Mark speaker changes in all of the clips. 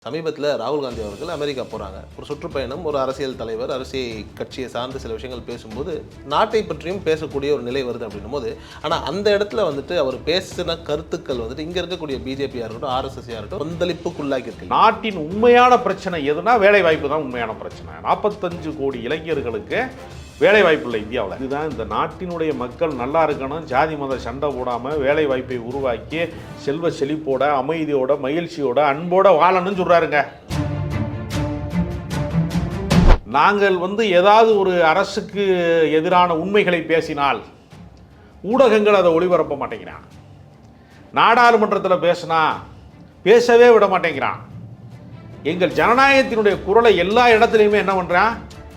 Speaker 1: சமீபத்தில் ராகுல் காந்தி அவர்கள் அமெரிக்கா போகிறாங்க. ஒரு சுற்றுப்பயணம், ஒரு அரசியல் தலைவர், அரசியல் கட்சியை சார்ந்த சில விஷயங்கள் பேசும்போது நாட்டை பற்றியும் பேசக்கூடிய ஒரு நிலை வருது அப்படின்னும் போது, ஆனால் அந்த இடத்துல வந்துட்டு அவர் பேசின கருத்துக்கள் வந்துட்டு இங்கே இருக்கக்கூடிய பிஜேபியாக இருக்கட்டும், ஆர்எஸ்எஸ்ஸாக இருக்கட்டும், கொந்தளிப்புக்குள்ளாக்கி இருக்கு.
Speaker 2: நாட்டின் உண்மையான பிரச்சனை எதுனா வேலை வாய்ப்பு தான் உண்மையான பிரச்சனை. 45 கோடி இளைஞர்களுக்கு வேலை வாய்ப்பு இல்லை இந்தியாவில். இதுதான் இந்த நாட்டினுடைய மக்கள் நல்லா இருக்கணும், ஜாதி மத சண்டை போடாமல் வேலை வாய்ப்பை உருவாக்கி செல்வ செழிப்போட, அமைதியோட, மகிழ்ச்சியோட, அன்போட வாழணும்னு சொல்கிறாருங்க. நாங்கள் ஏதாவது ஒரு அரசுக்கு எதிரான உண்மைகளை பேசினால் ஊடகங்கள் அதை ஒளிபரப்ப மாட்டேங்கிறான். நாடாளுமன்றத்தில் பேசினா பேசவே விட மாட்டேங்கிறான். எங்கள் ஜனநாயகத்தினுடைய குரலை எல்லா இடத்துலையுமே என்ன பண்ணுறான்,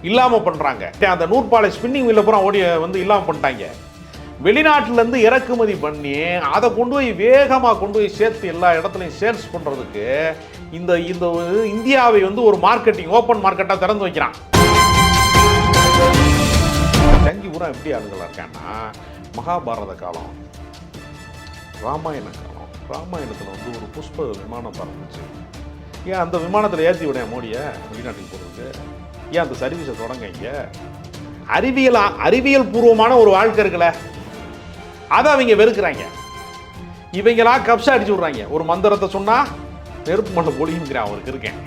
Speaker 2: இல்லாமல் பண்ணுறாங்க. அந்த நூற்பாலை ஸ்பின்னிங் மில்ல பூரா ஓடி இல்லாமல் பண்ணிட்டாங்க. வெளிநாட்டிலேருந்து இறக்குமதி பண்ணி அதை கொண்டு போய் வேகமாக கொண்டு போய் சேர்த்து எல்லா இடத்துலையும் சேல்ஸ் பண்ணுறதுக்கு இந்த இந்தியாவை ஒரு மார்க்கெட்டிங், ஓப்பன் மார்க்கெட்டாக திறந்து வைக்கிறான். தங்கி பூரா எப்படி ஆளுங்களாக இருக்கான்னா, மகாபாரத காலம், ராமாயண காலம். ராமாயணத்தில் ஒரு புஷ்ப விமானம் பறந்துச்சு. ஏன் அந்த விமானத்தில் ஏற்றி விட மோடியை வெளிநாட்டுக்கு போகிறதுக்கு? ஏன் அந்த சர்வீஸை தொடங்க? இங்கே அறிவியல் பூர்வமான ஒரு வாழ்க்கை இருக்குல்ல, அதை அவங்க வெறுக்கிறாங்க. இவங்களா கப்ஸா அடிச்சு விட்றாங்க. ஒரு மந்திரத்தை சொன்னால் நெருப்பு மண்ணை பொழியுங்கிறான் அவருக்கு இருக்கேன்.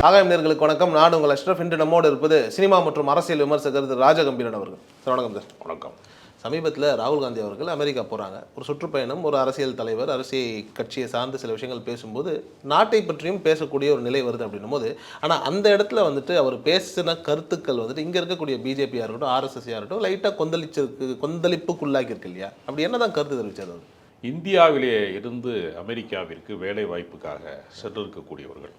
Speaker 1: ஆகாயம் நேயர்களுக்கு வணக்கம். நான் உங்கள் அஷ்ரஃப். இன்று நம்மோடு இருப்பது சினிமா மற்றும் அரசியல் விமர்சகர் திரு ராஜகம்பீரன் அவர்கள். சார் வணக்கம். சார்
Speaker 2: வணக்கம்.
Speaker 1: சமீபத்தில் ராகுல் காந்தி அவர்கள் அமெரிக்கா போகிறாங்க. ஒரு சுற்றுப்பயணம், ஒரு அரசியல் தலைவர், அரசியல் கட்சியை சார்ந்த சில விஷயங்கள் பேசும்போது நாட்டை பற்றியும் பேசக்கூடிய ஒரு நிலை வருது அப்படின்னும் போது, ஆனால் அந்த இடத்துல வந்துட்டு அவர் பேசின கருத்துக்கள் வந்துட்டு இங்கே இருக்கக்கூடிய பிஜேபியாக இருக்கட்டும், ஆர்எஸ்எஸ்ஸாக இருக்கட்டும், லைட்டாக கொந்தளிப்புக்குள்ளாக்கி இருக்கு இல்லையா? அப்படி என்ன தான் கருத்து தெரிவித்தார் அவர்?
Speaker 2: இந்தியாவிலே இருந்து அமெரிக்காவிற்கு வேலை வாய்ப்புக்காக சென்றிருக்கக்கூடியவர்கள்,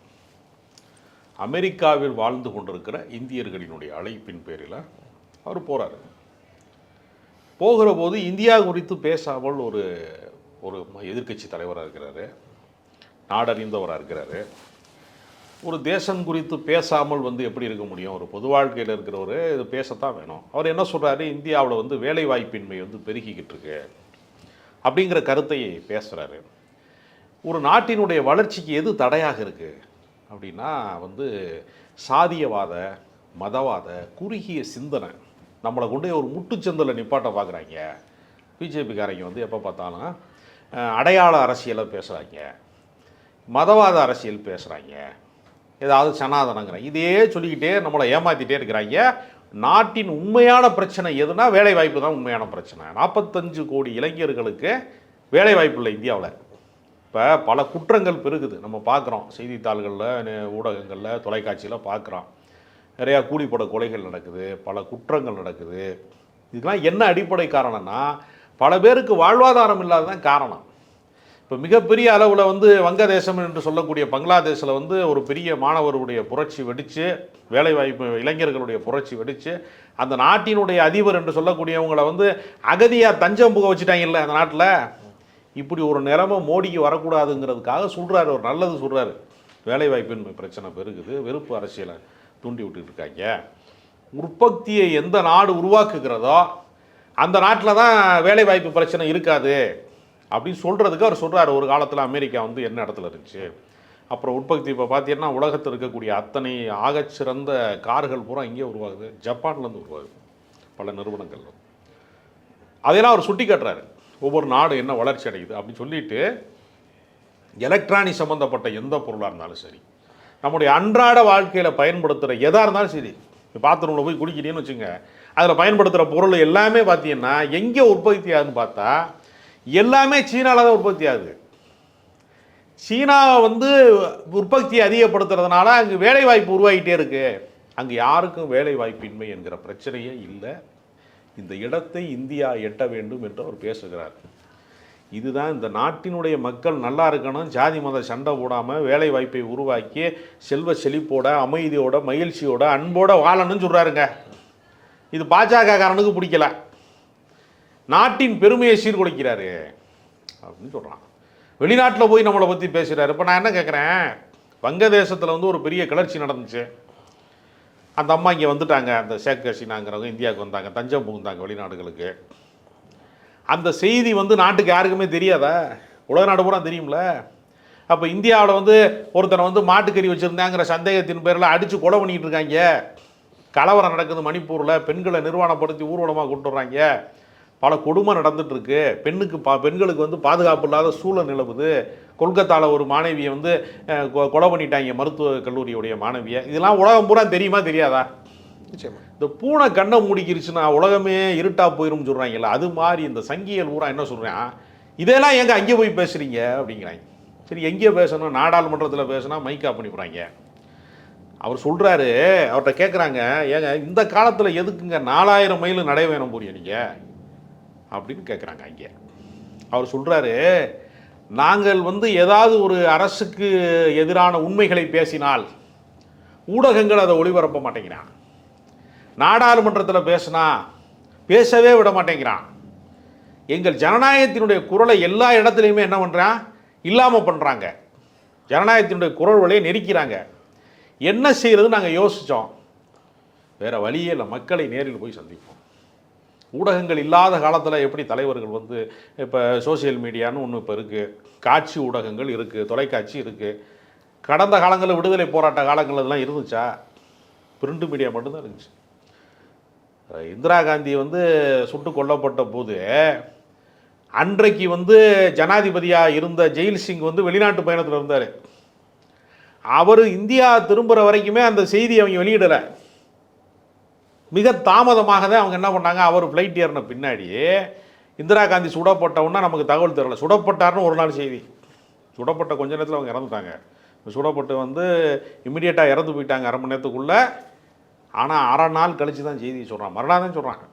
Speaker 2: அமெரிக்காவில் வாழ்ந்து கொண்டிருக்கிற இந்தியர்களினுடைய அழைப்பின் பேரில் அவர் போகிறாரு. போகிற போது இந்தியா குறித்து பேசாமல் ஒரு எதிர்க்கட்சி தலைவராக இருக்கிறாரு, நாடறிந்தவராக இருக்கிறாரு. ஒரு தேசம் குறித்து பேசாமல் எப்படி இருக்க முடியும்? ஒரு பொது வாழ்க்கையில் இருக்கிறவர் இது பேசத்தான் வேணும். அவர் என்ன சொல்கிறாரு, இந்தியாவில் வேலை வாய்ப்பின்மை பெருகிக்கிட்டு இருக்கு அப்படிங்கிற கருத்தை பேசுகிறாரு. ஒரு நாட்டினுடைய வளர்ச்சிக்கு எது தடையாக இருக்குது அப்படின்னா சாதியவாத, மதவாத, குறுகிய சிந்தனை நம்மளை கொண்டு ஒரு முட்டுச்சந்தில் நிப்பாட்ட பார்க்குறாங்க. பிஜேபிக்காரங்க எப்போ பார்த்தாலும் அடையாள அரசியலை பேசுகிறாங்க, மதவாத அரசியல் பேசுகிறாங்க, ஏதாவது சனாதனங்கிறாங்க. இதே சொல்லிக்கிட்டே நம்மளை ஏமாற்றிட்டே இருக்கிறாங்க. நாட்டின் உண்மையான பிரச்சனை எதுனா வேலை வாய்ப்பு தான் உண்மையான பிரச்சனை. 45 கோடி இளைஞர்களுக்கு வேலை வாய்ப்பு இல்லை இந்தியாவில். இப்போ பல குற்றங்கள் பெருகுது, நம்ம பார்க்குறோம். செய்தித்தாள்களில், ஊடகங்களில், தொலைக்காட்சியில் பார்க்குறோம். நிறையா கூலிப்பட கொலைகள் நடக்குது, பல குற்றங்கள் நடக்குது. இதுக்கெல்லாம் என்ன அடிப்படை காரணம்னா, பல பேருக்கு வாழ்வாதாரம் இல்லாததான் காரணம். இப்போ மிகப்பெரிய அளவில் வங்கதேசம் என்று சொல்லக்கூடிய பங்களாதேஷில் ஒரு பெரிய மாணவருடைய புரட்சி வெடித்து, வேலைவாய்ப்பு இளைஞர்களுடைய புரட்சி வெடித்து, அந்த நாட்டினுடைய அதிபர் என்று சொல்லக்கூடியவங்களை அகதியாக தஞ்சம் புக வச்சுட்டாங்கல்ல அந்த நாட்டில். இப்படி ஒரு நிலைமை மோடிக்கு வரக்கூடாதுங்கிறதுக்காக சொல்கிறாரு, ஒரு நல்லது சொல்கிறாரு. வேலைவாய்ப்பின்மை பிரச்சனை பெருகுது, வெறுப்பு அரசியலை தூண்டி விட்டுட்டு இருக்காங்க. உற்பத்தியை எந்த நாடு உருவாக்குகிறதோ அந்த நாட்டில் தான் வேலைவாய்ப்பு பிரச்சனை இருக்காது அப்படின்னு சொல்கிறதுக்கு அவர் சொல்கிறார். ஒரு காலத்தில் அமெரிக்கா என்ன இடத்துல இருந்துச்சு, அப்புறம் உற்பத்தி இப்போ பார்த்தீங்கன்னா உலகத்தில் இருக்கக்கூடிய அத்தனை ஆகச்சிறந்த கார்கள் பூரா இங்கே உருவாகுது, ஜப்பான்லேருந்து உருவாகுது பல நிறுவனங்கள். அதையெல்லாம் அவர் சுட்டி காட்டுறாரு. ஒவ்வொரு நாடு என்ன வளர்ச்சி அடையுது அப்படின்னு சொல்லிட்டு, எலக்ட்ரானிக் சம்மந்தப்பட்ட எந்த பொருளாக இருந்தாலும் சரி, நம்முடைய அன்றாட வாழ்க்கையில் பயன்படுத்துகிற எதாக இருந்தாலும் சரி, பாத்ரூமில் போய் குடிக்கிறீன்னு வச்சுங்க, அதில் பயன்படுத்துகிற பொருள் எல்லாமே பார்த்தீங்கன்னா எங்கே உற்பத்தி ஆகுதுன்னு பார்த்தா எல்லாமே சீனாவில் தான் உற்பத்தி ஆகுது. சீனா உற்பத்தியை அதிகப்படுத்துறதுனால அங்கே வேலை வாய்ப்பு உருவாகிட்டே இருக்குது. அங்கே யாருக்கும் வேலை வாய்ப்பின்மை என்கிற பிரச்சனையே இல்லை. இந்த இடத்தை இந்தியா எட்ட வேண்டும் என்று அவர் பேசுகிறார். இதுதான் இந்த நாட்டினுடைய மக்கள் நல்லா இருக்கணும், ஜாதி மத சண்டை போடாமல் வேலை வாய்ப்பை உருவாக்கி செல்வ செழிப்போட, அமைதியோட, மகிழ்ச்சியோட, அன்போட வாழணும்னு சொல்கிறாருங்க. இது பாஜக காரனுக்கு பிடிக்கல, நாட்டின் பெருமையை சீர்குலைக்கிறாரு அப்படின்னு சொல்கிறான். வெளிநாட்டில் போய் நம்மளை பற்றி பேசுகிறாரு. இப்போ நான் என்ன கேட்குறேன், வங்கதேசத்தில் ஒரு பெரிய கிளர்ச்சி நடந்துச்சு. அந்த அம்மா இங்கே வந்துட்டாங்க, அந்த ஷேக் ஹசீனாங்கிறவங்க இந்தியாவுக்கு வந்தாங்க, தஞ்சம் புகுந்தாங்க வெளிநாடுகளுக்கு. அந்த செய்தி வந்து நாட்டுக்கு யாருக்குமே தெரியாதா? உலக நாடு பூரா தெரியும்ல. அப்போ இந்தியாவில் வந்து ஒருத்தனை வந்து மாட்டுக்கறி வச்சுருந்தாங்கிற சந்தேகத்தின் பேரில் அடித்து கொலை பண்ணிகிட்டு இருக்காங்க. கலவரம் நடக்குது மணிப்பூரில், பெண்களை நிர்வாணப்படுத்தி ஊர்வலமாக கொண்டு வர்றாங்க. பல கொடுமை நடந்துகிட்ருக்கு. பெண்களுக்கு வந்து பாதுகாப்பு இல்லாத சூழல் நிலவுது. கொல்கத்தாவில் ஒரு மாணவியை வந்து கொலை பண்ணிட்டாங்க, மருத்துவக் கல்லூரியுடைய மாணவியை. இதெல்லாம் உலகம் பூரா தெரியுமா தெரியாதா?
Speaker 1: நிச்சயமா.
Speaker 2: இந்த பூனை கண்ணை மூடிக்கிருச்சுன்னா உலகமே இருட்டா போயிரும் சொல்கிறாங்கல்ல, அது மாதிரி இந்த சங்கியல் பூரா என்ன சொல்கிறேன், இதெல்லாம் எங்கே அங்கே போய் பேசுகிறீங்க அப்படிங்கிறாங்க. சரி, எங்கே பேசணும்? நாடாளுமன்றத்தில் பேசினா மைக் ஆஃப் பண்ணி போகிறாங்க. அவர் சொல்கிறாரு, அவர்கிட்ட கேட்குறாங்க, ஏங்க இந்த காலத்தில் எதுக்குங்க 4000 மைல் நடைபயணம் போறீங்க நீங்கள் அப்படின்னு கேட்குறாங்க. அங்கே அவர் சொல்கிறாரு, நாங்கள் வந்து ஏதாவது ஒரு அரசுக்கு எதிரான உண்மைகளை பேசினால் ஊடகங்கள் அதை ஒளிபரப்ப மாட்டேங்கிறான். நாடாளுமன்றத்தில் பேசினா பேசவே விட மாட்டேங்கிறான். எங்கள் ஜனநாயகத்தினுடைய குரலை எல்லா இடத்துலையுமே என்ன பண்ணுறான், இல்லாமல் பண்ணுறாங்க. ஜனநாயகத்தினுடைய குரல் வழியை நெருக்கிறாங்க. என்ன செய்கிறது நாங்கள் யோசித்தோம். வேறு வழியே இல்லை, மக்களை நேரில் போய் சந்திப்போம். ஊடகங்கள் இல்லாத காலத்தில் எப்படி தலைவர்கள் வந்து இப்போ சோசியல் மீடியான்னு ஒன்று இப்போ இருக்குது, காட்சி ஊடகங்கள் இருக்குது, தொலைக்காட்சி இருக்குது. கடந்த காலங்களில் விடுதலை போராட்ட காலங்கள் இதெல்லாம் இருந்துச்சா? பிரிண்ட் மீடியா மட்டும்தான் இருந்துச்சு. இந்திரா காந்தி வந்து சுட்டு கொல்லப்பட்ட போது அன்றைக்கு வந்து ஜனாதிபதியாக இருந்த ஜெயில் சிங் வந்து வெளிநாட்டு பயணத்தில் இருந்தார். அவர் இந்தியா திரும்புகிற வரைக்குமே அந்த செய்தி அவங்க வெளியிடலை. மிக தாமதமாக தான் அவங்க என்ன பண்ணாங்க, அவர் ஃப்ளைட் ஏறின பின்னாடி இந்திரா காந்தி சுடப்பட்டவுன்னா நமக்கு தகவல் தெரியல. சுடப்பட்டார்னு ஒரு நாள் செய்தி, சுடப்பட்ட கொஞ்ச நேரத்தில் அவங்க இறந்துட்டாங்க. சுடப்பட்டு வந்து இம்மிடியேட்டாக இறந்து போயிட்டாங்க 1/2 மணி நேரத்துக்குள்ளே. ஆனால் 1/2 நாள் கழித்து தான் செய்தி சொல்கிறான், மறுநாள் தான் சொல்கிறாங்க.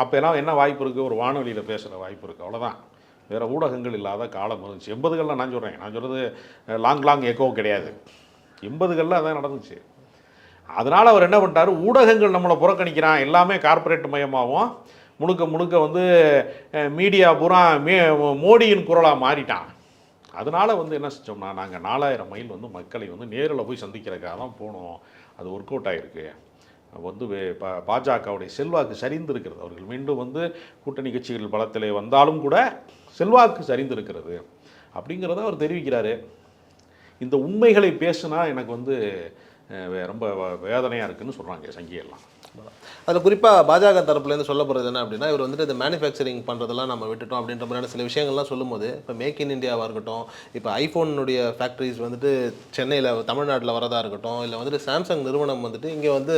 Speaker 2: அப்போ எல்லாம் என்ன வாய்ப்பு இருக்குது, ஒரு வானொலியில் பேசுகிற வாய்ப்பு இருக்குது, அவ்வளோதான். வேறு ஊடகங்கள் இல்லாத காலம் இருந்துச்சு 80களில். நான் சொல்கிறது லாங் எக்கோ கிடையாது, 80களில் அதான் நடந்துச்சு. அதனால் அவர் என்ன பண்ணிட்டார், ஊடகங்கள் நம்மளை புறக்கணிக்கிறான், எல்லாமே கார்ப்பரேட் மயமாகவும் முழுக்க வந்து மீடியா பூரா மோடியின் குரலாக மாறிட்டான். அதனால் வந்து என்ன செஞ்சோம்னா, நாங்கள் 4000 மைல் வந்து மக்களை வந்து நேரில் போய் சந்திக்கிறதுக்காக தான் போனோம். அது ஒர்க் அவுட் ஆகிருக்கு. வந்து பாஜகவுடைய செல்வாக்கு சரிந்திருக்கிறது. அவர்கள் மீண்டும் வந்து கூட்டணி கட்சிகள் பலத்திலே வந்தாலும் கூட செல்வாக்கு சரிந்திருக்கிறது அப்படிங்கிறத அவர் தெரிவிக்கிறாரு. இந்த உண்மைகளை பேசுனா எனக்கு வந்து ரொம்ப வேதனையாக இருக்குதுன்னு சொல்கிறாங்க சங்கியெல்லாம்.
Speaker 1: அதில் குறிப்பாக பாஜக தரப்புலேருந்து சொல்ல போகிறது என்ன அப்படின்னா, இவர் வந்துட்டு இந்த மேனுஃபேக்சரிங் பண்ணுறதெல்லாம் நம்ம விட்டுட்டோம் அப்படின்ற மாதிரியான சில விஷயங்கள்லாம் சொல்லும்போது, இப்போ மேக் இன் இந்தியாவாக இருக்கட்டும், இப்போ ஐஃபோனுடைய ஃபேக்ட்ரிஸ் வந்துட்டு சென்னையில் தமிழ்நாட்டில் வரதாக இருக்கட்டும், இல்லை வந்துட்டு சாம்சங் நிறுவனம் வந்துட்டு இங்கே வந்து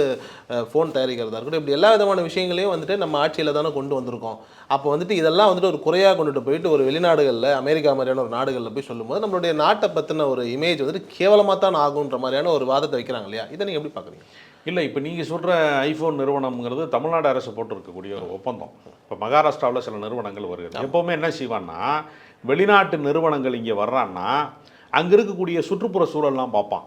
Speaker 1: ஃபோன் தயாரிக்கிறதா இருக்கட்டும், இப்படி எல்லா விதமான விஷயங்களையும் வந்துட்டு நம்ம ஆட்சியில் தானே கொண்டு வந்திருக்கோம். அப்போ வந்துட்டு இதெல்லாம் வந்துட்டு ஒரு குறையாக கொண்டுட்டு போயிட்டு ஒரு வெளிநாடுகளில், அமெரிக்கா மாதிரியான ஒரு நாடுகளில் போய் சொல்லும்போது நம்மளுடைய நாட்டை பற்றின ஒரு இமேஜ் வந்துட்டு கேவலமாக தான் ஆகுன்ற மாதிரியான ஒரு வாதத்தை வைக்கிறாங்க இல்லையா? இதை நீங்கள் எப்படி பார்க்குறீங்க?
Speaker 2: இல்லை, இப்போ நீங்கள் சொல்கிற ஐஃபோன் நிறுவனம்ங்கிறது தமிழ்நாடு அரசு போட்டிருக்கக்கூடிய ஒரு ஒப்பந்தம். இப்போ மகாராஷ்டிராவில் சில நிறுவனங்கள் வருகிறது. எப்போவுமே என்ன செய்வான்னா, வெளிநாட்டு நிறுவனங்கள் இங்கே வர்றான்னா அங்கே இருக்கக்கூடிய சுற்றுப்புற சூழல்லாம் பார்ப்பான்.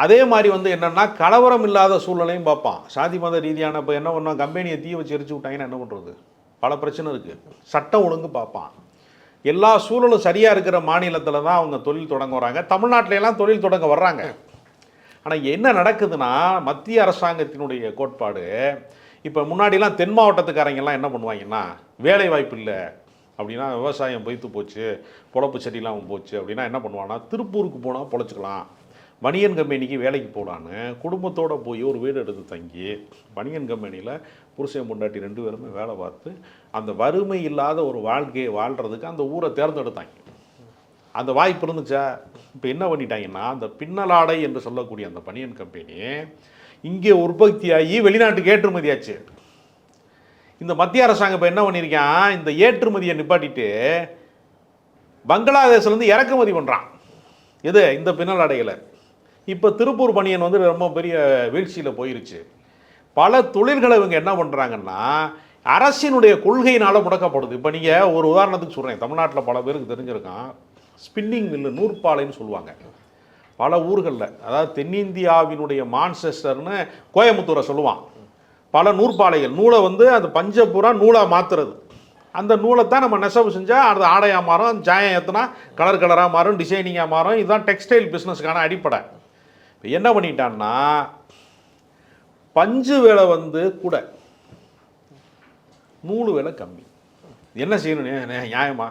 Speaker 2: அதே மாதிரி வந்து என்னென்னா கலவரம் இல்லாத சூழலையும் பார்ப்பான். சாதி மத ரீதியான இப்போ என்ன பண்ணால் கம்பெனியை தீ வச்சு எரிச்சு விட்டாங்கன்னா என்ன பண்ணுறது, பல பிரச்சனை இருக்குது. சட்டம் ஒழுங்கு பார்ப்பான். எல்லா சூழலும் சரியாக இருக்கிற மாநிலத்தில் தான் அவங்க தொழில் தொடங்க வராங்க. தமிழ்நாட்டிலலாம் தொழில் தொடங்க வர்றாங்க. ஆனால் என்ன நடக்குதுன்னா, மத்திய அரசாங்கத்தினுடைய கோட்பாடு, இப்போ முன்னாடிலாம் தென் மாவட்டத்துக்காரங்கெல்லாம் என்ன பண்ணுவாங்கன்னா, வேலை வாய்ப்பு இல்லை அப்படின்னா, விவசாயம் பொய்த்து போச்சு, பொழப்பு சரியில்லாமல் போச்சு அப்படின்னா என்ன பண்ணுவான்னா, திருப்பூருக்கு போனால் பொழைச்சிக்கலாம், பனியன் கம்பெனிக்கு வேலைக்கு போகலான்னு குடும்பத்தோடு போய் ஒரு வீடு எடுத்து தங்கி பனியன் கம்பெனியில் புருஷன் பொண்டாட்டி 2 பேருமே வேலை பார்த்து அந்த வறுமை இல்லாத ஒரு வாழ்க்கையை வாழ்கிறதுக்கு அந்த ஊரை தேர்ந்தெடுத்தாங்க. அந்த வாய்ப்பு இருந்துச்சா? இப்போ என்ன பண்ணிட்டாங்கன்னா, அந்த பின்னலாடை என்று சொல்லக்கூடிய அந்த பனியன் கம்பெனி இங்கே உற்பத்தியாகி வெளிநாட்டுக்கு ஏற்றுமதி ஆச்சு. இந்த மத்திய அரசாங்கம் இப்போ என்ன பண்ணியிருக்கான், இந்த ஏற்றுமதியை நிப்பாட்டிட்டு பங்களாதேஷ்லேருந்து இறக்குமதி பண்ணுறான். எது? இந்த பின்னலாடைகளை. இப்போ திருப்பூர் பனியன் வந்து ரொம்ப பெரிய வீழ்ச்சியில் போயிருச்சு. பல தொழில்களை இவங்க என்ன பண்ணுறாங்கன்னா, அரசினுடைய கொள்கையினால் முடக்கப்படுது. இப்போ நீங்கள் ஒரு உதாரணத்துக்கு சொல்கிறேன், தமிழ்நாட்டில் பல பேருக்கு தெரிஞ்சிருக்கான், ஸ்பின்னிங் மில்லு, நூற்பாலைன்னு சொல்லுவாங்க பல ஊர்களில். அதாவது தென்னிந்தியாவினுடைய மான்செஸ்டர்னு கோயம்புத்தூரை சொல்லுவான். பல நூற்பாலைகள், நூலை வந்து அந்த பஞ்சபுரா நூலாக மாற்றுறது. அந்த நூலை தான் நம்ம நெசவு செஞ்சால் அது ஆடையாக மாறும், ஜாயம் ஏற்றுனா கலராக மாறும், டிசைனிங்காக மாறும். இதுதான் டெக்ஸ்டைல் பிஸ்னஸுக்கான அடிப்படை. இப்போ என்ன பண்ணிட்டான்னா, பஞ்சு வேலை வந்து கூட, நூலு வேலை கம்மி. என்ன செய்யணும் நியாயமா?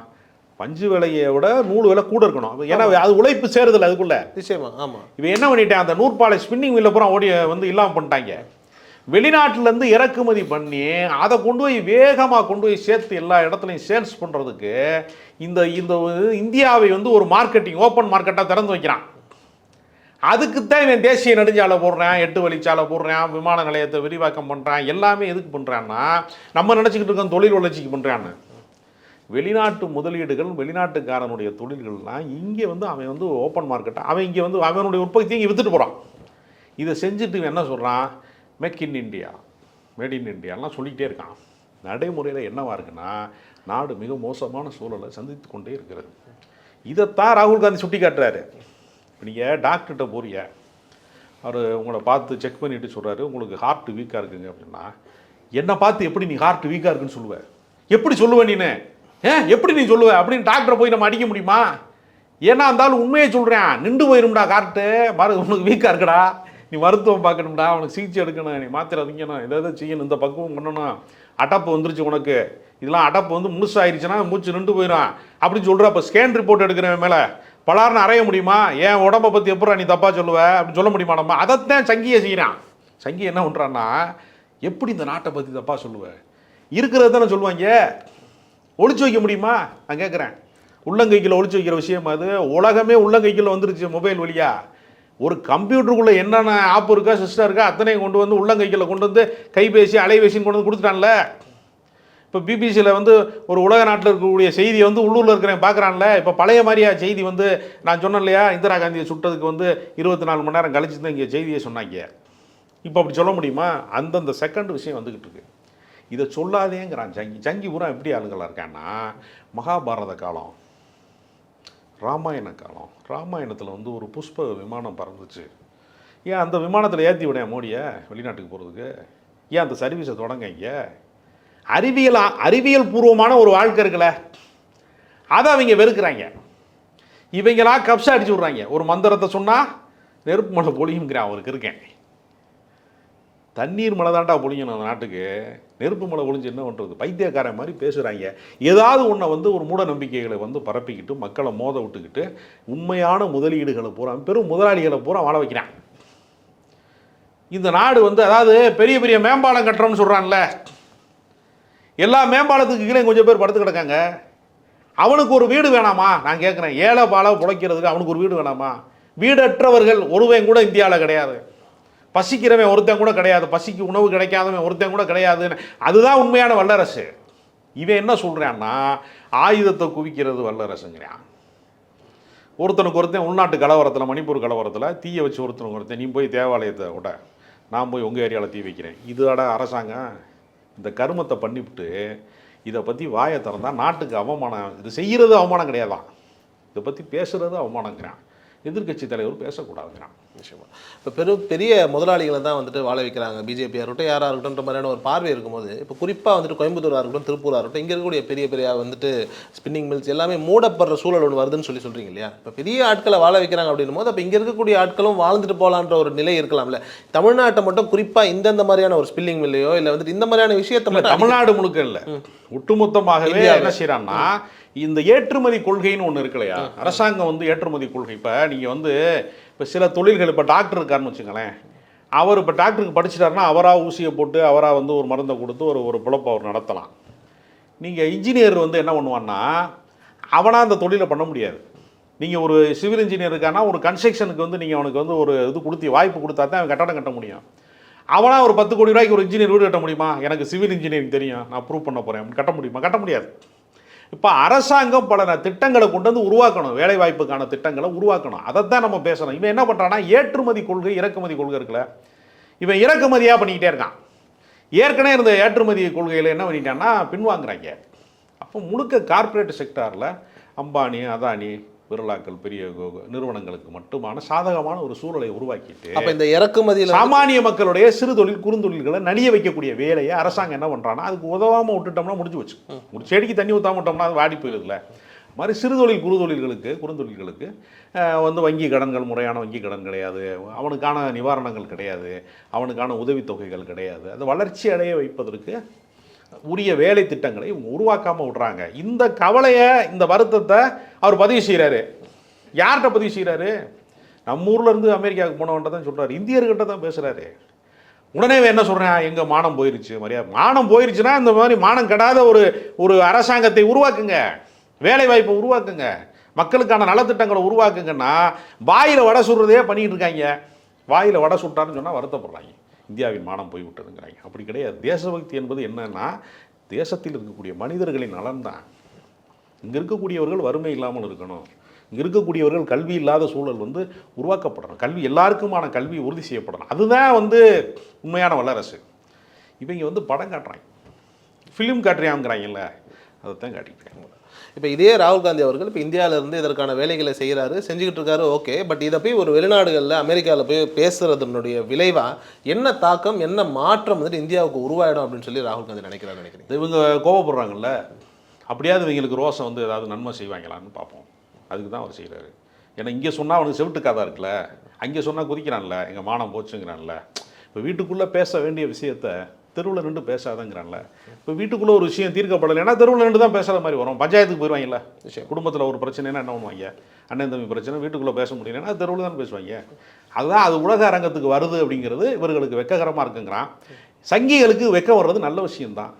Speaker 2: பஞ்சு விலையை விட நூலு விலை கூட இருக்கணும். ஏன்னா அது உழைப்பு சேருதில்ல அதுக்குள்ள.
Speaker 1: நிச்சயமா. ஆமாம்.
Speaker 2: இவன் என்ன பண்ணிட்டேன், அந்த நூற்பாலை ஸ்பின்னிங் மில்லை பூரா ஓடி வந்து இல்லாமல் பண்ணிட்டாங்க. வெளிநாட்டிலேருந்து இறக்குமதி பண்ணி அதை கொண்டு போய் வேகமாக கொண்டு போய் சேர்த்து எல்லா இடத்துலையும் சேல்ஸ் பண்ணுறதுக்கு இந்த இந்த இந்தியாவை வந்து ஒரு மார்க்கெட்டிங் ஓப்பன் மார்க்கெட்டாக திறந்து வைக்கிறான். அதுக்குத்தான் இவன் தேசிய நெடுஞ்சாலை போடுறான், 8 வழிச்சாலை போடுறான், விமான நிலையத்தை விரிவாக்கம் பண்ணுறான். எல்லாமே எதுக்கு பண்ணுறான்னா, நம்ம நினச்சிக்கிட்டு இருக்கோம் தொழில் வளர்ச்சிக்கு பண்ணுறான்னு. வெளிநாட்டு முதலீடுகள், வெளிநாட்டுக்காரனுடைய தொழில்கள்லாம் இங்கே வந்து அவன் வந்து ஓப்பன் மார்க்கெட்டை அவன் இங்கே வந்து அவனுடைய உற்பத்தியை இங்கே விற்றுட்டு போகிறான். இதை செஞ்சுட்டு இவன் என்ன சொல்கிறான், make in India, made in இண்டியாலாம் சொல்லிக்கிட்டே இருக்கான். நடைமுறையில் என்னவா இருக்குன்னா, நாடு மிக மோசமான சூழலை சந்தித்து கொண்டே இருக்கிறது. இதைத்தான் ராகுல் காந்தி சுட்டி காட்டுறாரு. இப்போ நீங்கள் டாக்டர்கிட்ட போறிய, அவர் உங்களை பார்த்து செக் பண்ணிவிட்டு சொல்கிறாரு உங்களுக்கு ஹார்ட் வீக்காக இருக்குங்க அப்படின்னா, என்னை பார்த்து எப்படி நீ ஹார்ட் வீக்காக இருக்குன்னு சொல்லுவேன்? எப்படி சொல்லுவேன் நீனு? எப்படி நீ சொல்லுவ அப்படின்னு டாக்டரை போய் நம்ம அடிக்க முடியுமா? ஏன்னா இருந்தாலும் உண்மையை சொல்கிறேன், நின்று போயிரும்டா கார்ட்டு, உனக்கு வீக்காக இருக்குடா, நீ மருத்துவம் பார்க்கணும்டா, உனக்கு சிகிச்சை எடுக்கணும், நீ மாத்திரை அதிங்கணும், எதாவது செய்யணும், இந்த பக்குவம் பண்ணணும், அடப்பு வந்துருச்சு உனக்கு, இதெல்லாம் அடப்பு வந்து முழுசாயிருச்சுன்னா மூச்சு நின்று போயிடும் அப்படின்னு சொல்கிற. அப்போ ஸ்கேன் ரிப்போர்ட் எடுக்கிறவன் மேலே பலார்னு அறைய முடியுமா? ஏன் உடம்பை பற்றி எப்படா நீ தப்பாக சொல்லுவ அப்படின்னு சொல்ல முடியுமா? நம்ம அதைத்தான் சங்கியை செய்கிறான். சங்கி என்ன பண்ணுறான்னா, எப்படி இந்த நாட்டை பற்றி தப்பாக சொல்லுவேன், இருக்கிறது தானே சொல்லுவாங்க, ஒழிச்சு வைக்க முடியுமா? நான் கேட்குறேன், உள்ளங்கைக்கில் ஒழிச்சு வைக்கிற விஷயம் அது. உலகமே உள்ளங்கைக்கில் வந்துருச்சு மொபைல் வழியா. ஒரு கம்ப்யூட்டருக்குள்ளே என்னென்ன ஆப் இருக்கா, சிஸ்டம் இருக்கா, அத்தனையும் கொண்டு வந்து உள்ளங்கைக்கில் கொண்டு வந்து கைபேசி அலைபேசின்னு கொண்டு வந்து கொடுத்துட்டான்ல. இப்போ பிபிசியில் வந்து ஒரு உலக நாட்டில் இருக்கக்கூடிய செய்தியை வந்து உள்ளூரில் இருக்கிறவன் பார்க்குறான்ல. இப்போ பழைய மாதிரியா செய்தி வந்து நான் சொன்னேன் இல்லையா, இந்திரா காந்தியை சுட்டதுக்கு வந்து 24 மணி நேரம் கழிச்சு தான் இங்கே செய்தியை சொன்னாங்க. இப்போ அப்படி சொல்ல முடியுமா? அந்தந்த செகண்ட் விஷயம் வந்துக்கிட்டு இருக்கு. இதை சொல்லாதேங்கிறான் ஜங்கி. ஜங்கி பூரா எப்படி ஆளுங்களாக இருக்கான்னா, மகாபாரத காலம், ராமாயண காலம், ராமாயணத்தில் வந்து ஒரு புஷ்ப விமானம் பறந்துச்சு. ஏன் அந்த விமானத்தில் ஏற்றி விட மோடியை வெளிநாட்டுக்கு போகிறதுக்கு? ஏன் அந்த சர்வீஸை தொடங்க? இங்கே அறிவியல் பூர்வமான ஒரு வாழ்க்கை இருக்குல்ல, அதை அவங்க வெறுக்கிறாங்க. இவங்களா கப்ஸா அடிச்சு விட்றாங்க. ஒரு மந்திரத்தை சொன்னால் நெருப்பு மழை பொழியுங்கிறான். அவருக்கு இருக்கேன், தண்ணீர் மழை தாண்டா பொழியணும் அந்த நாட்டுக்கு, நெருப்பு மழை பொழிஞ்சு என்ன பண்ணுறது? பைத்தியக்காரன் மாதிரி பேசுகிறாங்க. ஏதாவது ஒன்றை வந்து ஒரு மூட நம்பிக்கைகளை வந்து பரப்பிக்கிட்டு மக்களை மோத விட்டுக்கிட்டு உண்மையான முதலீடுகளை பூரா பெரும் முதலாளிகளை பூரா வாழ வைக்கிறான். இந்த நாடு வந்து அதாவது பெரிய பெரிய மேம்பாலம் கட்டுறோம்னு சொல்கிறான்ல, எல்லா மேம்பாலத்துக்கு கீழே கொஞ்சம் பேர் படுத்து கிடக்காங்க. அவனுக்கு ஒரு வீடு வேணாமா? நான் கேட்குறேன், ஏழை பாலை பிழைக்கிறதுக்கு அவனுக்கு ஒரு வீடு வேணாமா? வீடற்றவர்கள் ஒருவன் கூட இந்தியாவில் கிடையாது. பசிக்கிறவன் ஒருத்தன் கூட கிடையாது. பசிக்கு உணவு கிடைக்காதவன் ஒருத்தன் கூட கிடையாதுன்னு. அதுதான் உண்மையான வல்லரசு. இவன் என்ன சொல்கிறான்னா, ஆயுதத்தை குவிக்கிறது வல்லரசுங்கிறான். ஒருத்தனுக்கு ஒருத்தன் உள்நாட்டு கலவரத்தில், மணிப்பூர் கலவரத்தில் தீயை வச்சு ஒருத்தன் நீ போய் தேவாலயத்தை விட, நான் போய் உங்கள் ஏரியாவில் தீ வைக்கிறேன். இதோட அரசாங்கம் இந்த கருமத்தை பண்ணிவிட்டு இதை பற்றி வாயை திறந்தால் நாட்டுக்கு அவமானம். இது செய்கிறது அவமானம் கிடையாதான், இதை பற்றி பேசுகிறது அவமானங்கிறான். எதிர்கட்சி தலைவர் பேசக்கூடாதுங்கிறான்.
Speaker 1: விஷயமா இப்போ பெரிய முதலாளிகளை தான் வந்துட்டு வாழ வைக்கிறாங்க. பிஜேபியாக இருக்கட்டும், யாராக இருக்கட்டும்ன்ற மாதிரியான ஒரு பார்வை இருக்கும்போது, இப்போ குறிப்பாக வந்துட்டு கோயம்புத்தூராக இருக்கட்டும், திருப்பூராக இருக்கட்டும், இங்கே இருக்கக்கூடிய பெரிய வந்துட்டு ஸ்பின்னிங் மில்ஸ் எல்லாமே மூடப்படுற சூழல் ஒன்று வருதுன்னு சொல்கிறீங்க இல்லையா? இப்போ பெரிய ஆட்களை வாழ வைக்கிறாங்க அப்படின்னும் போது, அப்போ இங்கே இருக்கக்கூடிய ஆட்களும் வாழ்ந்துட்டு போகலான்ற ஒரு நிலை இருக்கலாம்ல. தமிழ்நாட்டை மட்டும் குறிப்பாக இந்தந்த மாதிரியான ஒரு ஸ்பின்னிங் மில்லையோ இல்லை வந்துட்டு இந்த மாதிரியான விஷயத்தை மட்டும்
Speaker 2: தமிழ்நாடு முழுக்க இல்லை, ஒட்டுமொத்தமாகவே என்ன செய்யறான்னா, இந்த ஏற்றுமதி கொள்கைன்னு ஒன்று இருக்கு இல்லையா, அரசாங்கம் வந்து ஏற்றுமதி கொள்கை. இப்போ நீங்கள் வந்து இப்போ சில தொழில்கள், இப்போ டாக்டர் இருக்காருன்னு வச்சுங்களேன், அவர் இப்போ டாக்டருக்கு படிச்சிட்டாருன்னா அவராக ஊசியை போட்டு அவராக வந்து ஒரு மருந்தை கொடுத்து ஒரு பிழப்பை அவர் நடத்தலாம். நீங்கள் இன்ஜினியர் வந்து என்ன பண்ணுவான்னா, அவனாக அந்த தொழிலை பண்ண முடியாது. நீங்கள் ஒரு சிவில் இன்ஜினியர் இருக்கான்னா, ஒரு கன்ஸ்ட்ரக்ஷனுக்கு வந்து நீங்கள் அவனுக்கு வந்து ஒரு இது கொடுத்து வாய்ப்பு கொடுத்தா தான் அவன் கட்டடம் கட்ட முடியும். அவனா ஒரு 10 கோடி ரூபாய்க்கு ஒரு இன்ஜினியர் வீடு கட்ட முடியுமா? எனக்கு சிவில் இன்ஜினியரிங் தெரியும், நான் ப்ரூவ் பண்ண போகிறேன், கட்ட முடியுமா? கட்ட முடியாது. இப்போ அரசாங்கம் பல திட்டங்களை கொண்டு வந்து உருவாக்கணும், வேலை வாய்ப்புக்கான திட்டங்களை உருவாக்கணும். அதைத்தான் நம்ம பேசணும். இவன் என்ன பண்ணுறான்னா, ஏற்றுமதி கொள்கை இறக்குமதி கொள்கை இருக்குல்ல, இவன் இறக்குமதியாக பண்ணிக்கிட்டே இருக்கான். ஏற்கனவே இருந்த ஏற்றுமதி கொள்கையில் என்ன பண்ணிட்டான்னா பின்வாங்குறாங்க. அப்போ முழுக்க கார்ப்பரேட் செக்டாரில் அம்பானி, அதானி, பிர்லாக்கள், பெரிய நிறுவனங்களுக்கு மட்டுமான சாதகமான ஒரு சூழலை உருவாக்கிட்டு,
Speaker 1: அப்போ இந்த இறக்குமதியில்
Speaker 2: சாமானிய மக்களுடைய சிறு தொழில் குறுந்தொழில்களை நலிய வைக்கக்கூடிய வேலையை அரசாங்கம் என்ன பண்ணுறான்னா, அதுக்கு உதவாமல் விட்டுட்டோம்னா முடிஞ்சு வச்சு, ஒரு செடிக்கு தண்ணி ஊற்றாம விட்டோம்னா அது வாடி போயிடுதுல. மாதிரி சிறுதொழில் குறுந்தொழில்களுக்கு வந்து வங்கி கடன்கள், முறையான வங்கி கடன் கிடையாது, அவனுக்கான நிவாரணங்கள் கிடையாது, அவனுக்கான உதவித்தொகைகள் கிடையாது. அது வளர்ச்சி அடைய வைப்பதற்கு உரிய வேலை திட்டங்களை இவங்க உருவாக்காமல் விட்றாங்க. இந்த கவலையை, இந்த வருத்தத்தை அவர் பதிவு செய்கிறாரு. யார்கிட்ட பதிவு செய்கிறாரு? நம்ம ஊரில் இருந்து அமெரிக்காவுக்கு போனவன்ட்ட தான் சொல்கிறாரு, இந்தியர்கிட்ட தான் பேசுகிறாரு. உடனே என்ன சொல்கிறேன், எங்கள் மானம் போயிருச்சு, மரியாதை மானம் போயிருச்சுன்னா இந்த மாதிரி மானம் கெடாத ஒரு அரசாங்கத்தை உருவாக்குங்க, வேலை வாய்ப்பை உருவாக்குங்க, மக்களுக்கான நலத்திட்டங்களை உருவாக்குங்கன்னா வாயில் வடை சுடுறதே பண்ணிகிட்டு இருக்காங்க. வாயில் வடை சுட்டான்னு சொன்னால் வருத்தப்படுறாங்க, இந்தியாவின் மானம் போய்விட்டதுங்கிறாங்க. அப்படி கிடையாது. தேசபக்தி என்பது என்னன்னா, தேசத்தில் இருக்கக்கூடிய மனிதர்களின் நலன் தான். இங்கே இருக்கக்கூடியவர்கள் வறுமை இல்லாமல் இருக்கணும், இங்கே இருக்கக்கூடியவர்கள் கல்வி இல்லாத சூழல் வந்து உருவாக்கப்படணும், கல்வி எல்லாருக்குமான கல்வி உறுதி செய்யப்படணும். அதுதான் வந்து உண்மையான வல்லரசு. இவங்க வந்து படம் காட்டுறாங்க, ஃபிலிம் காட்டுறாங்கிறாங்கல்ல, அதைத்தான் காட்டிக்கிறாங்க.
Speaker 1: இப்போ இதே ராகுல் காந்தி அவர்கள் இப்போ இந்தியாவிலேருந்து இதற்கான வேலைகளை செய்கிறாரு, செஞ்சுக்கிட்டு இருக்காரு, ஓகே. பட் இதை போய் ஒரு வெளிநாடுகளில், அமெரிக்காவில் போய் பேசுறதுனுடைய விளைவாக என்ன தாக்கம், என்ன மாற்றம் வந்துட்டு இந்தியாவுக்கு உருவாயிடும் அப்படின்னு சொல்லி ராகுல் காந்தி நினைக்கிறீங்க?
Speaker 2: இவங்க கோவப்படுறாங்கல்ல, அப்படியாவது இவங்களுக்கு ரோசம் வந்து ஏதாவது நன்மை செய்வாங்களான்னு பார்ப்போம். அதுக்கு தான் அவர் செய்கிறாரு. ஏன்னா இங்கே சொன்னால் அவனுக்கு செவிட்டுக்காதான் இருக்குல்ல, அங்கே சொன்னால் குதிக்கிறான்ல, எங்கள் மானம் போச்சுங்கிறான்ல. இப்போ வீட்டுக்குள்ளே பேச வேண்டிய விஷயத்தை தெருவில் நின்று பேசாதங்கிறான்ல. இப்போ வீட்டுக்குள்ளே ஒரு விஷயம் தீர்க்கப்படலைன்னா தெருவில் நின்று தான் பேசாத மாதிரி வரும். பஞ்சாயத்துக்கு போயிடுவாங்கல்ல, குடும்பத்தில் ஒரு பிரச்சனைனா என்ன பண்ணுவாங்க, அண்ணன் தம்பி பிரச்சனை, வீட்டுக்குள்ளே பேச முடியலன்னா தெருவில் தான் பேசுவாங்க. அதுதான் அது உலக அரங்கத்துக்கு வருது அப்படிங்கிறது இவர்களுக்கு வெக்ககரமாக இருக்குங்கிறான். சங்கிகளுக்கு வெக்கம் வர்றது நல்ல விஷயம்தான்,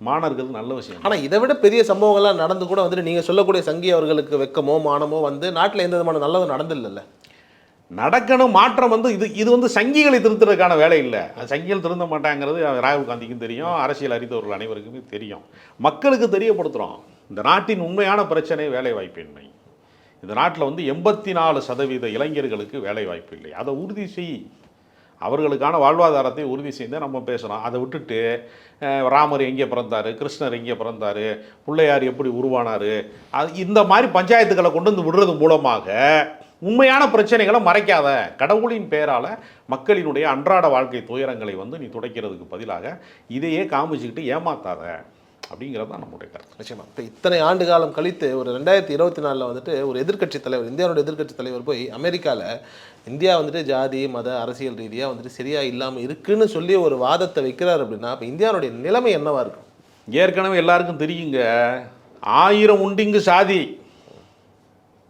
Speaker 2: மாணவர்களுக்கு நல்ல விஷயம்.
Speaker 1: ஆனால் இதை விட பெரிய சம்பவங்கள்லாம் நடந்து கூட வந்துட்டு நீங்கள் சொல்லக்கூடிய சங்கி அவர்களுக்கு வெக்கமோ மானமோ வந்து நாட்டில் எந்த விதமான நல்லதும் நடந்தில்லைல்ல.
Speaker 2: நடக்கணும் மாற்றம் வந்து இது வந்து சங்கிகளை திருத்துறதுக்கான வேலை இல்லை. சங்கிகள் திருந்த மாட்டாங்கிறது ராகுல் காந்திக்கும் தெரியும், அரசியல் அறிந்தவர்கள் அனைவருக்குமே தெரியும். மக்களுக்கு தெரியப்படுத்துகிறோம், இந்த நாட்டின் உண்மையான பிரச்சனை வேலை வாய்ப்பின்மை. இந்த நாட்டில் வந்து 84% இளைஞர்களுக்கு வேலை வாய்ப்பு இல்லை. அதை உறுதி செய், அவர்களுக்கான வாழ்வாதாரத்தை உறுதி செய்து நம்ம பேசுகிறோம். அதை விட்டுட்டு ராமர் எங்கே பிறந்தார், கிருஷ்ணர் எங்கே பிறந்தார், பிள்ளையார் எப்படி உருவானார், அது இந்த மாதிரி பஞ்சாயத்துக்களை கொண்டு வந்து விடுறது மூலமாக உண்மையான பிரச்சனைகளை மறைக்காத. கடவுளின் பெயரால் மக்களினுடைய அன்றாட வாழ்க்கை துயரங்களை வந்து நீ துடைக்கிறதுக்கு பதிலாக இதையே காமிச்சுக்கிட்டு ஏமாத்தாத அப்படிங்கிறது தான் நம்முடைய கருத்து.
Speaker 1: நிச்சயமா. இப்போ இத்தனை ஆண்டு காலம் கழித்து ஒரு 2024 வந்துட்டு ஒரு எதிர்க்கட்சி தலைவர், இந்தியாவோட எதிர்க்கட்சி தலைவர் போய் அமெரிக்காவில் இந்தியா வந்துட்டு ஜாதி மத அரசியல் ரீதியாக வந்துட்டு சரியாக இல்லாமல் இருக்குன்னு சொல்லி ஒரு வாதத்தை வைக்கிறார் அப்படின்னா இப்போ இந்தியாவுடைய நிலைமை என்னவா இருக்கும்?
Speaker 2: ஏற்கனவே எல்லாருக்கும் தெரியுங்க, 1000 உண்டிங்கு சாதி.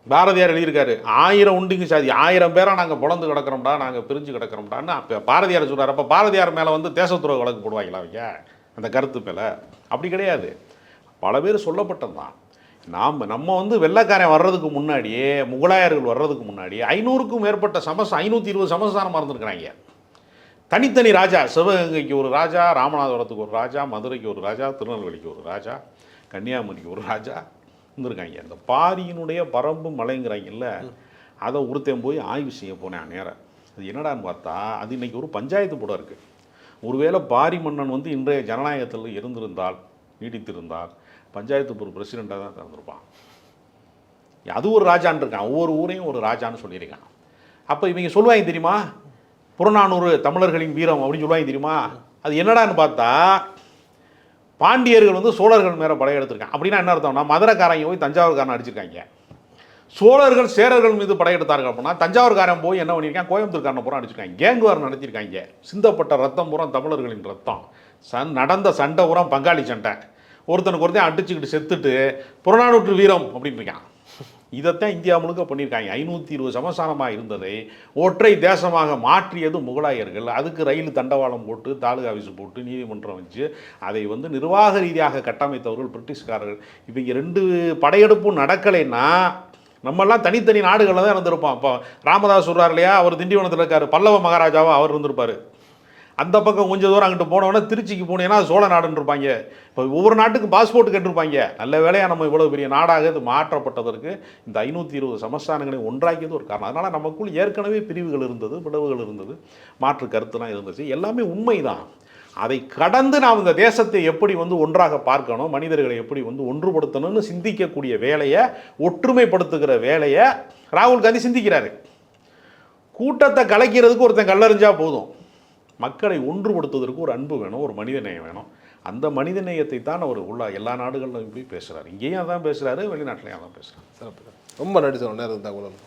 Speaker 2: பாரதியார் எழுதியிருக்காரு, 1000 உண்டிங்கு சாதி, 1000 பேராக நாங்கள் பிளந்து கிடக்கிறோம்டா, நாங்கள் பிரிஞ்சு கிடக்கிறோம்டான்னு அப்போ பாரதியார் சொல்கிறார். அப்போ பாரதியார் மேலே வந்து தேசத்துறை வழக்கு போடுவாங்களா அவங்க அந்த கருத்து மேலே? அப்படி கிடையாது, பல பேர் சொல்லப்பட்டது தான். நம்ம வந்து வெள்ளைக்காரன் வர்றதுக்கு முன்னாடியே, முகலாயர்கள் வர்றதுக்கு முன்னாடி 500க்கும் மேற்பட்ட 520 சமஸ்தானமாக இருந்திருக்கிறாங்க. தனித்தனி ராஜா, சிவகங்கைக்கு ஒரு ராஜா, ராமநாதபுரத்துக்கு ஒரு ராஜா, மதுரைக்கு ஒரு ராஜா, திருநெல்வேலிக்கு ஒரு ராஜா, கன்னியாகுமரிக்கு ஒரு ராஜா இருந்திருக்காங்க. இந்த பாரியினுடைய பரம்பு மலைங்கிறாங்கல்ல, அதை ஒருத்தன் போய் ஆய்வு செய்ய போனேன் நேரம். அது என்னடான்னு பார்த்தா, அது இன்றைக்கி ஒரு பஞ்சாயத்து போட இருக்குது. ஒருவேளை பாரி மன்னன் வந்து இன்றைய ஜனநாயகத்தில் இருந்திருந்தால், நீடித்திருந்தால், பஞ்சாயத்து ஒரு பிரசிடெண்ட்டாக தான் திறந்திருப்பான். அது ஒரு ராஜான்னு இருக்கான், ஒவ்வொரு ஊரையும் ஒரு ராஜான்னு சொல்லியிருக்கான். அப்போ இவங்க சொல்லுவாங்க தெரியுமா, புறநானூறு தமிழர்களின் வீரம் அப்படின்னு சொல்லுவாங்க தெரியுமா. அது என்னடான்னு பார்த்தா, பாண்டியர்கள் வந்து சோழர்கள் மேலே படையெடுத்திருக்காங்க. அப்படின்னா என்ன அர்த்தம்னா, மதுரைக்காரங்க போய் தஞ்சாவூர்காரன் அடிச்சிருக்காங்க. சோழர்கள் சேரர்கள் மீது படையெடுத்தார்கள் அப்படின்னா தஞ்சாவூர்காரன் போய் என்ன பண்ணியிருக்கான், கோயம்புத்தூர்காரனை பூரா அடிச்சிருக்காங்க, கேங்குவார் நடத்திருக்காங்க. சிந்தப்பட்ட ரத்தம் பூரா தமிழர்களின் ரத்தம். நடந்த சண்டை பூரா பங்காளி சண்டை. ஒருத்தனுக்கு ஒருத்தன் அடிச்சுக்கிட்டு செத்துட்டு புறநானூற்று வீரம் அப்படின்னு இருக்கான். இதைத்தான் இந்தியா முழுக்க பண்ணியிருக்காங்க. 520 சமஸ்தானமாக இருந்ததை ஒற்றை தேசமாக மாற்றியது முகலாயர்கள். அதுக்கு ரயில் தண்டவாளம் போட்டு, தாலுகா ஆஃபீஸ் போட்டு, நீதிமன்றம் வச்சு அதை வந்து நிர்வாக ரீதியாக கட்டமைத்தவர்கள் பிரிட்டிஷ்காரர்கள். இவங்க 2 படையெடுப்பும் நடக்கலைன்னா நம்மெல்லாம் தனித்தனி நாடுகளில் தான் இருந்திருப்போம். இப்போ ராமதாஸ் சொல்கிறார் இல்லையா, அவர் திண்டிவனத்தில் இருக்கார், பல்லவ மகாராஜாவாக அவர் இருந்திருப்பார். அந்த பக்கம் கொஞ்சம் தூரம் அங்கிட்டு போனோன்னா திருச்சிக்கு போனீங்கன்னா சோழ நாடுன்னு இருப்பாங்க. இப்போ ஒவ்வொரு நாட்டுக்கும் பாஸ்போர்ட் கேட்டிருப்பாங்க. நல்ல வேலையாக நம்ம இவ்வளோ பெரிய நாடாக இது மாற்றப்பட்டதற்கு இந்த 520 சமஸ்தானங்களை ஒன்றாக்கியது ஒரு காரணம். அதனால் நமக்குள் ஏற்கனவே பிரிவுகள் இருந்தது, பிளவுகள் இருந்தது, மாற்று கருத்துலாம் இருந்துச்சு, எல்லாமே உண்மைதான். அதை கடந்து நாம் இந்த தேசத்தை எப்படி வந்து ஒன்றாக பார்க்கணும், மனிதர்களை எப்படி வந்து ஒன்றுபடுத்தணும்னு சிந்திக்கக்கூடிய வேலையை, ஒற்றுமைப்படுத்துகிற வேலையை ராகுல் காந்தி சிந்திக்கிறாரு. கூட்டத்தை கலைக்கிறதுக்கு ஒருத்தன் கல்லறிஞ்சா போதும், மக்களை ஒன்றுபடுத்துவதற்கு ஒரு அன்பு வேணும், ஒரு மனிதநேயம் வேணும். அந்த மனித நேயத்தை தான் அவர் உள்ள எல்லா நாடுகளிலும் போய் பேசுகிறார். இங்கேயும் அதான் பேசுகிறாரு, வெளிநாட்டிலையும் அதான் பேசுகிறார்.
Speaker 1: சிறப்பு. ரொம்ப நன்றி சார் நேரம் தகவல்.